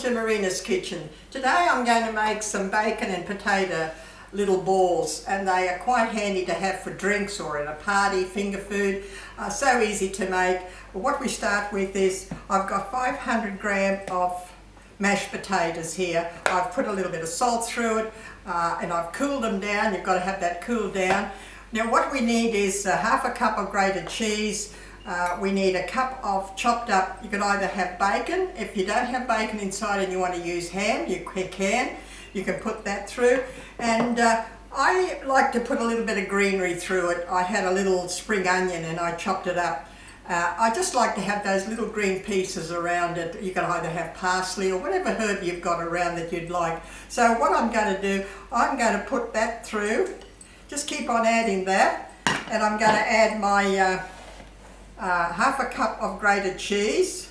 to Marina's kitchen. Today I'm going to make some bacon and potato little balls, and they are quite handy to have for drinks or in a party, finger food. So easy to make. But what we start with is I've got 500 grams of mashed potatoes here. I've put a little bit of salt through it and I've cooled them down. You've got to have that cooled down. Now what we need is half a cup of grated cheese. We need a cup of chopped up, you can either have bacon. If you don't have bacon inside and you want to use ham, you can. You can put that through. And I like to put a little bit of greenery through it. I had a little spring onion and I chopped it up. I just like to have those little green pieces around it. You can either have parsley or whatever herb you've got around that you'd like. So what I'm going to do, I'm going to put that through. Just keep on adding that. And I'm going to add my half a cup of grated cheese,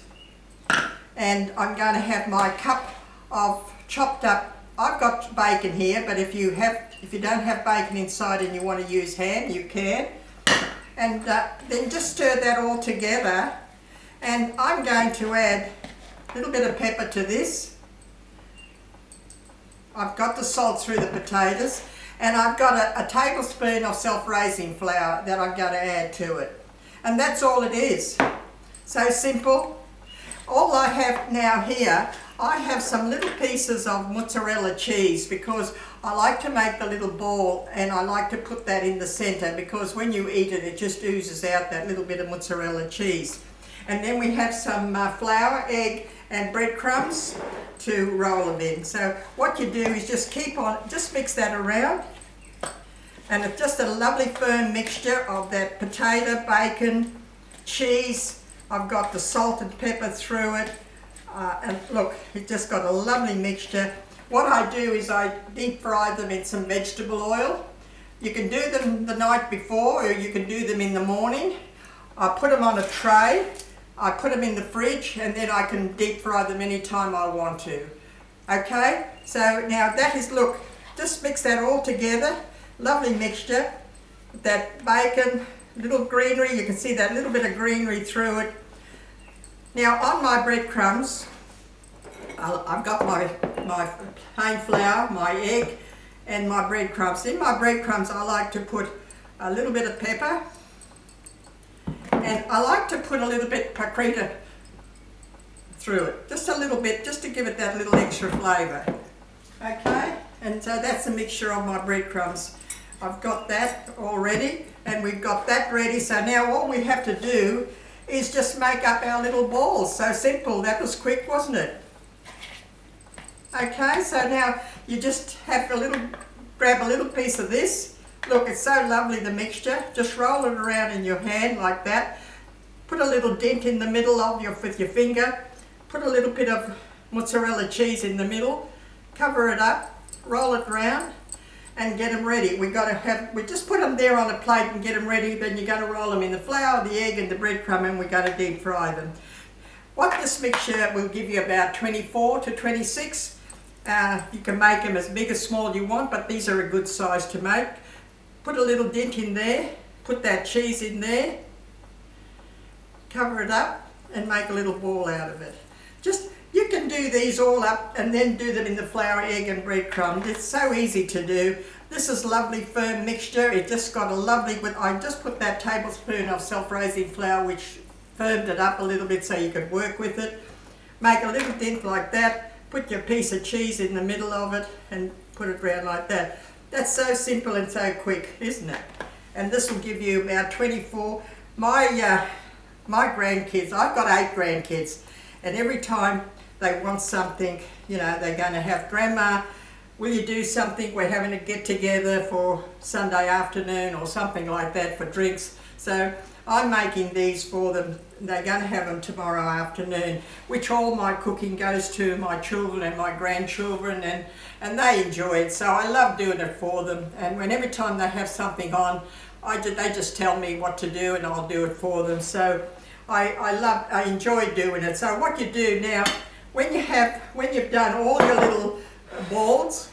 and I'm going to have my cup of chopped up. I've got bacon here, but if you don't have bacon inside and you want to use ham, you can. And then just stir that all together, and I'm going to add a little bit of pepper to this. I've got the salt through the potatoes, and I've got a tablespoon of self-raising flour that I'm going to add to it. And that's all it is. So simple. All I have now here, I have some little pieces of mozzarella cheese because I like to make the little ball and I like to put that in the center because when you eat it, it just oozes out that little bit of mozzarella cheese. And then we have some flour, egg and breadcrumbs to roll them in. So what you do is just just mix that around. And it's just a lovely firm mixture of that potato, bacon, cheese. I've got the salt and pepper through it. And look, it just got a lovely mixture. What I do is I deep fry them in some vegetable oil. You can do them the night before or you can do them in the morning. I put them on a tray. I put them in the fridge and then I can deep fry them anytime I want to. Okay, so now that is, look, just mix that all together. Lovely mixture, that bacon, little greenery, you can see that little bit of greenery through it. Now on my breadcrumbs, I've got my plain flour, my egg and my breadcrumbs. In my breadcrumbs I like to put a little bit of pepper and I like to put a little bit paprika through it. Just a little bit, just to give it that little extra flavour. Okay, and so that's a mixture of my breadcrumbs. I've got that all ready and we've got that ready. So now all we have to do is just make up our little balls. So simple. That was quick, wasn't it? Okay, so now you just have grab a little piece of this. Look, it's so lovely, the mixture. Just roll it around in your hand like that. Put a little dent in the middle with your finger. Put a little bit of mozzarella cheese in the middle. Cover it up, roll it around and get them ready. We just put them there on a plate and get them ready. Then you're going to roll them in the flour, the egg and the breadcrumb, and we're going to deep fry them. What this mixture will give you about 24 to 26. You can make them as big or small you want, but these are a good size to make. Put a little dent in there, put that cheese in there, cover it up and make a little ball out of it. You can do these all up and then do them in the flour, egg and breadcrumbs. It's so easy to do. This is lovely firm mixture. It just got a lovely, I just put that tablespoon of self-raising flour which firmed it up a little bit so you could work with it. Make a little dent like that. Put your piece of cheese in the middle of it and put it around like that. That's so simple and so quick, isn't it? And this will give you about 24. My grandkids, I've got 8 grandkids, and every time they want something, you know, they're going to have, Grandma, will you do something? We're having a get together for Sunday afternoon or something like that for drinks. So I'm making these for them. They're going to have them tomorrow afternoon, which all my cooking goes to my children and my grandchildren, and they enjoy it. So I love doing it for them. And every time they have something on, they just tell me what to do and I'll do it for them. So I enjoy doing it. So what you do now, when you've done all your little balls,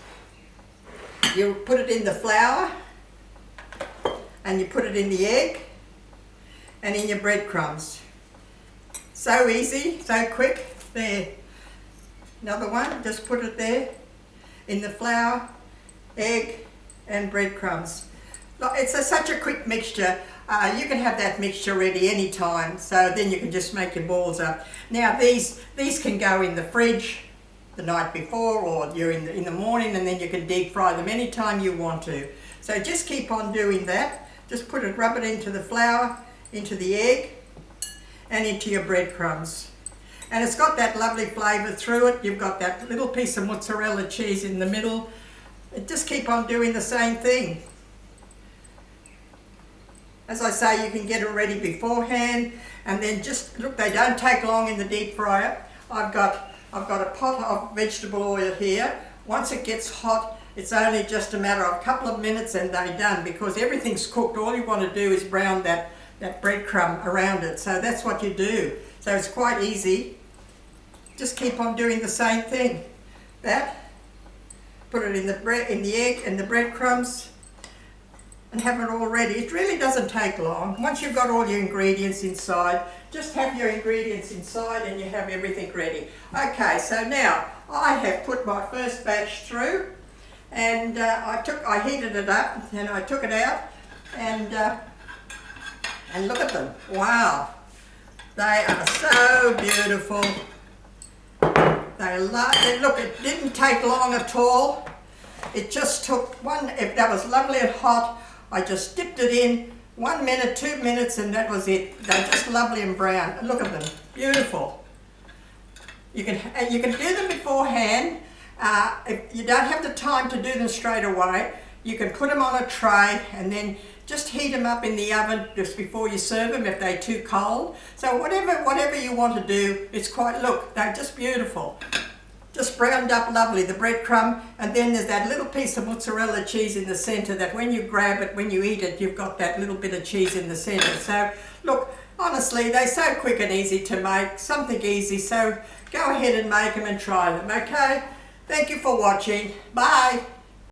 you put it in the flour and you put it in the egg and in your breadcrumbs. So easy, so quick. There. Another one, just put it there in the flour, egg and breadcrumbs. It's such a quick mixture. You can have that mixture ready anytime, so then you can just make your balls up. Now these can go in the fridge the night before, or during in the morning, and then you can deep fry them anytime you want to. So just keep on doing that. Just rub it into the flour, into the egg and into your breadcrumbs. And it's got that lovely flavour through it. You've got that little piece of mozzarella cheese in the middle. And just keep on doing the same thing. As I say, you can get it ready beforehand, and then just look, they don't take long in the deep fryer. I've got a pot of vegetable oil here. Once it gets hot, it's only just a matter of a couple of minutes and they're done, because everything's cooked. All you want to do is brown that breadcrumb around it. So that's what you do. So it's quite easy. Just keep on doing the same thing. Put it in the egg and the breadcrumbs, and have it all ready. It really doesn't take long. Once you've got all your ingredients inside, just have your ingredients inside and you have everything ready. Okay, so now I have put my first batch through, and I heated it up and I took it out, and look at them. Wow, they are so beautiful. Look, it didn't take long at all. It just took that was lovely and hot. I just dipped it in 1 minute, 2 minutes, and that was it. They're just lovely and brown. Look at them, beautiful. You can do them beforehand. If you don't have the time to do them straight away, you can put them on a tray and then just heat them up in the oven just before you serve them if they're too cold. So whatever you want to do, look, they're just beautiful. Just browned up lovely, the breadcrumb, and then there's that little piece of mozzarella cheese in the centre that when you grab it, when you eat it, you've got that little bit of cheese in the centre. So look, honestly, they're so quick and easy to make, something easy, so go ahead and make them and try them, okay? Thank you for watching. Bye.